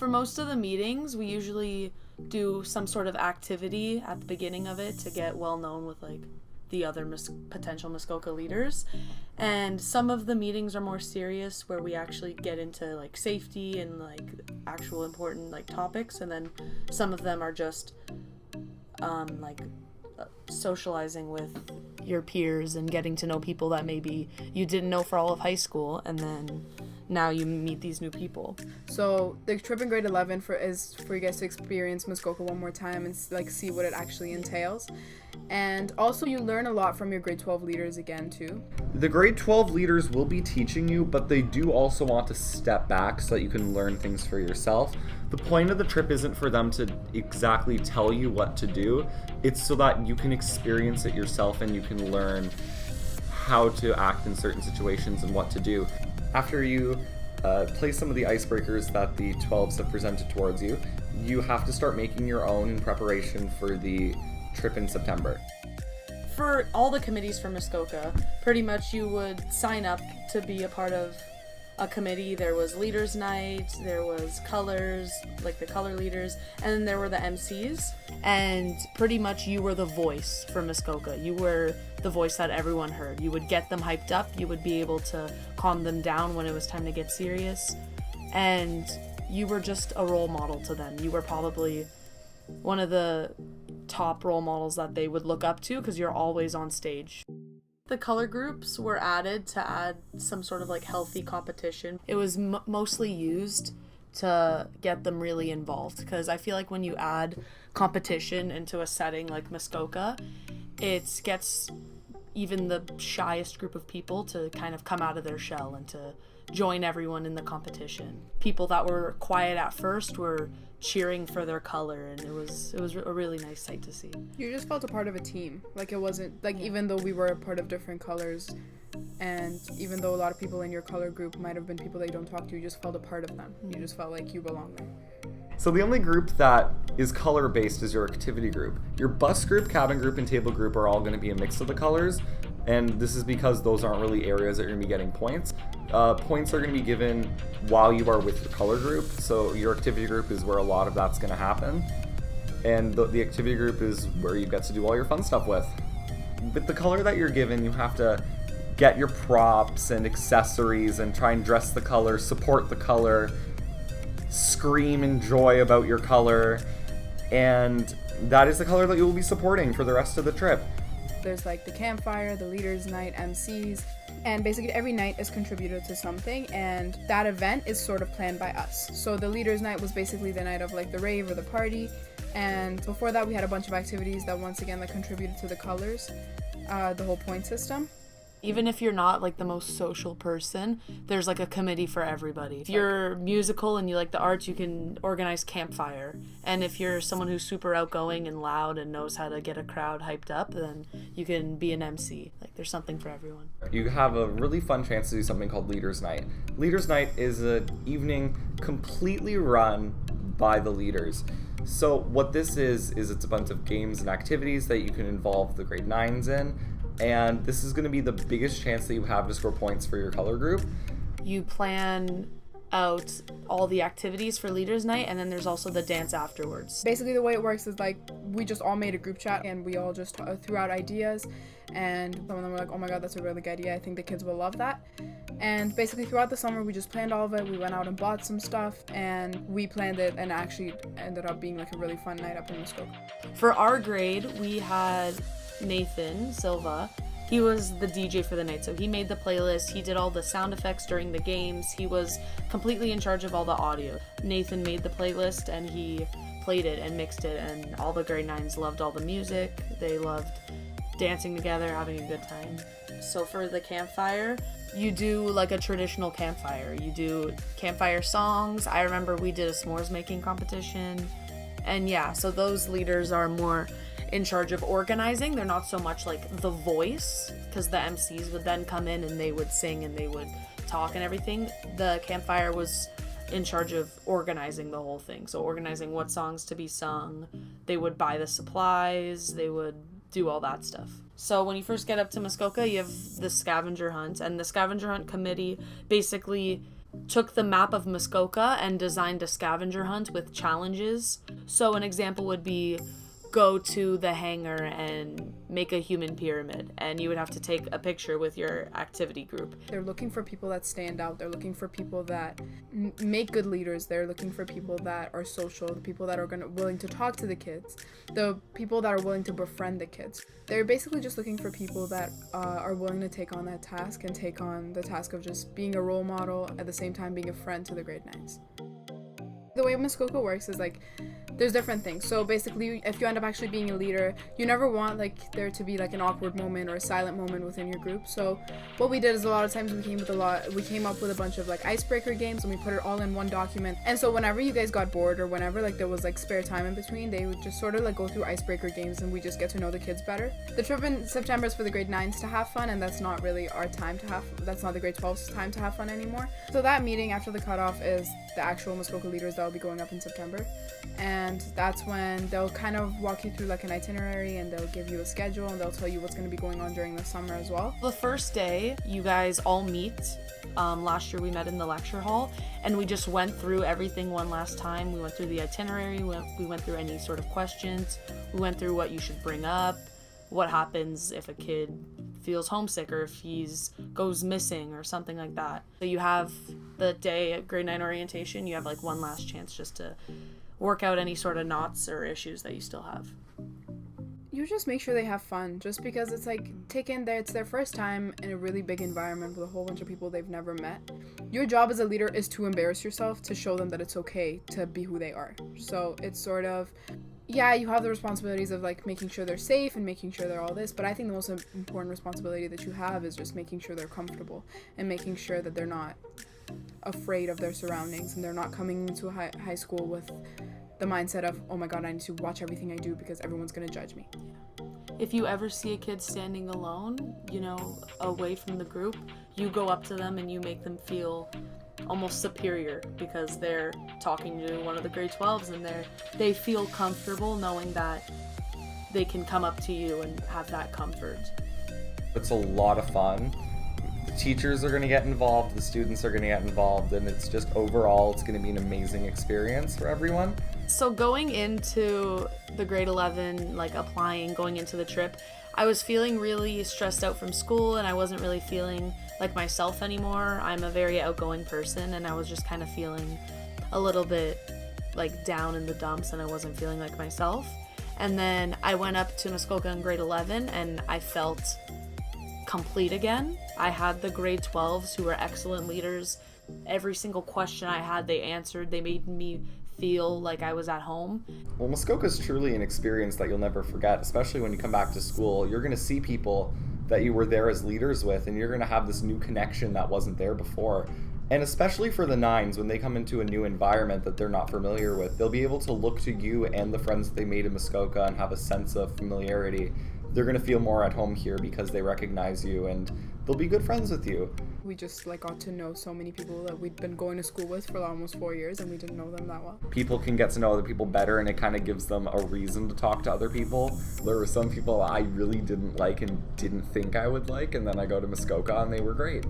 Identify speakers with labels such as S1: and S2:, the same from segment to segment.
S1: For most of the meetings, we usually do some sort of activity at the beginning of it to get well known with like the other potential Muskoka leaders. And some of the meetings are more serious where we actually get into like safety and like actual important like topics, and then some of them are just socializing with your peers and getting to know people that maybe you didn't know for all of high school, and then now you meet these new people.
S2: So the trip in grade 11 is for you guys to experience Muskoka one more time and like see what it actually entails. And also you learn a lot from your grade 12 leaders again too.
S3: The grade 12 leaders will be teaching you, but they do also want to step back so that you can learn things for yourself. The point of the trip isn't for them to exactly tell you what to do. It's so that you can experience it yourself and you can learn how to act in certain situations and what to do. After you play some of the icebreakers that the 12s have presented towards you, you have to start making your own in preparation for the trip in September.
S1: For all the committees for Muskoka, pretty much you would sign up to be a part of a committee. There was leaders night, there was colors, like the color leaders, and then there were the MCs, and pretty much you were the voice for Muskoka. You were the voice that everyone heard. You would get them hyped up, you would be able to calm them down when it was time to get serious, and you were just a role model to them. You were probably one of the top role models that they would look up to because you're always on stage. The color groups were added to add some sort of like healthy competition. It was mostly used to get them really involved, because I feel like when you add competition into a setting like Muskoka, it gets even the shyest group of people to kind of come out of their shell and to join everyone in the competition. People that were quiet at first were cheering for their color, and it was a really nice sight to see.
S2: You just felt a part of a team. Like it wasn't like, even though we were a part of different colors, and even though a lot of people in your color group might have been people that you don't talk to, you just felt a part of them. You just felt like you belong there.
S3: So the only group that is color based is your activity group. Your bus group, cabin group, and table group are all going to be a mix of the colors, and this is because those aren't really areas that you're going to be getting points. Points are going to be given while you are with your color group, so your activity group is where a lot of that's going to happen, and the activity group is where you get to do all your fun stuff with. With the color that you're given, you have to get your props and accessories and try and dress the color, support the color, scream in joy about your color, and that is the color that you will be supporting for the rest of the trip.
S2: There's like the campfire, the leaders night, MCs, and basically every night is contributed to something, and that event is sort of planned by us. So the leaders night was basically the night of like the rave or the party, and before that we had a bunch of activities that once again like contributed to the colors, the whole point system.
S1: Even if you're not like the most social person, there's like a committee for everybody. If you're musical and you like the arts, you can organize campfire. And if you're someone who's super outgoing and loud and knows how to get a crowd hyped up, then you can be an MC. Like there's something for everyone.
S3: You have a really fun chance to do something called Leaders Night. Leaders Night is an evening completely run by the leaders. So what this is it's a bunch of games and activities that you can involve the grade 9s in. And this is going to be the biggest chance that you have to score points for your color group.
S1: You plan out all the activities for Leaders Night, and then there's also the dance afterwards.
S2: Basically the way it works is like we just all made a group chat and we all just threw out ideas, and some of them were like, oh my god, that's a really good idea, I think the kids will love that. And basically throughout the summer we just planned all of it. We went out and bought some stuff and we planned it, and actually ended up being like a really fun night up in Muskoka.
S1: For our grade, we had Nathan Silva. He was the DJ for the night, so he made the playlist, he did all the sound effects during the games, he was completely in charge of all the audio. Nathan made the playlist and he played it and mixed it, and all the grade 9s loved all the music. They loved dancing together, having a good time. So for the campfire, you do like a traditional campfire. You do campfire songs. I remember we did a s'mores making competition, and yeah, so those leaders are more in charge of organizing. They're not so much like the voice, because the MCs would then come in and they would sing and they would talk and everything. The campfire was in charge of organizing the whole thing, so organizing what songs to be sung. They would buy the supplies, they would do all that stuff. So when you first get up to Muskoka, you have the scavenger hunt, and the scavenger hunt committee basically took the map of Muskoka and designed a scavenger hunt with challenges. So an example would be go to the hangar and make a human pyramid, and you would have to take a picture with your activity group.
S2: They're looking for people that stand out. They're looking for people that make good leaders. They're looking for people that are social, the people that are willing to talk to the kids, the people that are willing to befriend the kids. They're basically just looking for people that are willing to take on that task and take on the task of just being a role model, at the same time being a friend to the grade 9s. The way Muskoka works is like, there's different things. So basically, if you end up actually being a leader, you never want like there to be like an awkward moment or a silent moment within your group. So what we did is a lot of times we came up with a bunch of like icebreaker games, and we put it all in one document. And so whenever you guys got bored or whenever like there was like spare time in between, they would just sort of like go through icebreaker games, and we just get to know the kids better. The trip in September is for the grade 9s to have fun, and that's not really our time to have, that's not the grade 12s time to have fun anymore. So that meeting after the cutoff is the actual Muskoka leaders that will be going up in September. And that's when they'll kind of walk you through like an itinerary, and they'll give you a schedule, and they'll tell you what's going to be going on during the summer as well.
S1: The first day, you guys all meet. Last year we met in the lecture hall, and we just went through everything one last time. We went through the itinerary, we went through any sort of questions, we went through what you should bring up, what happens if a kid feels homesick or if he's goes missing or something like that. So you have the day at grade 9 orientation, you have like one last chance just to work out any sort of knots or issues that you still have.
S2: You just make sure they have fun, just because it's like it's their first time in a really big environment with a whole bunch of people they've never met. Your job as a leader is to embarrass yourself, to show them that it's okay to be who they are. So it's sort of, yeah, you have the responsibilities of like making sure they're safe and making sure they're all this, but I think the most important responsibility that you have is just making sure they're comfortable and making sure that they're not afraid of their surroundings, and they're not coming into high school with the mindset of, oh my god, I need to watch everything I do because everyone's going to judge me.
S1: If you ever see a kid standing alone, away from the group, you go up to them and you make them feel almost superior because they're talking to one of the grade 12s, and they feel comfortable knowing that they can come up to you and have that comfort.
S3: It's a lot of fun. The teachers are going to get involved, the students are going to get involved, and it's just overall, it's going to be an amazing experience for everyone.
S1: So going into the grade 11, going into the trip, I was feeling really stressed out from school, and I wasn't really feeling like myself anymore. I'm a very outgoing person, and I was just kind of feeling a little bit like down in the dumps, and I wasn't feeling like myself. And then I went up to Muskoka in grade 11, and I felt complete again. I had the grade 12s who were excellent leaders. Every single question I had, they answered. They made me feel like I was at home.
S3: Well, Muskoka is truly an experience that you'll never forget, especially when you come back to school. You're going to see people that you were there as leaders with, and you're going to have this new connection that wasn't there before. And especially for the 9s, when they come into a new environment that they're not familiar with, they'll be able to look to you and the friends that they made in Muskoka and have a sense of familiarity. They're going to feel more at home here because they recognize you, and they'll be good friends with you.
S2: We just got to know so many people that we'd been going to school with for almost 4 years, and we didn't know them that well.
S3: People can get to know other people better, and it kind of gives them a reason to talk to other people. There were some people I really didn't like and didn't think I would like, and then I go to Muskoka and they were great.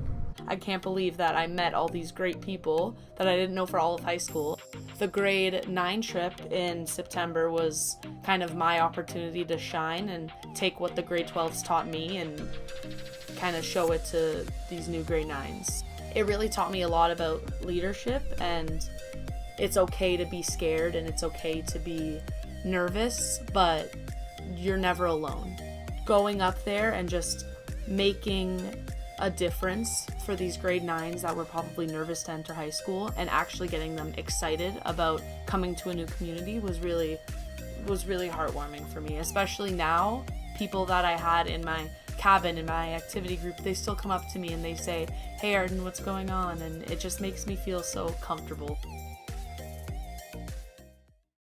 S1: I can't believe that I met all these great people that I didn't know for all of high school. The grade 9 trip in September was kind of my opportunity to shine and take what the grade 12s taught me and kind of show it to these new grade 9s. It really taught me a lot about leadership, and it's okay to be scared and it's okay to be nervous, but you're never alone. Going up there and just making a difference for these grade 9s that were probably nervous to enter high school and actually getting them excited about coming to a new community was really heartwarming for me. Especially now, people that I had in my cabin, in my activity group, they still come up to me and they say, "Hey Arden, what's going on?" And it just makes me feel so comfortable.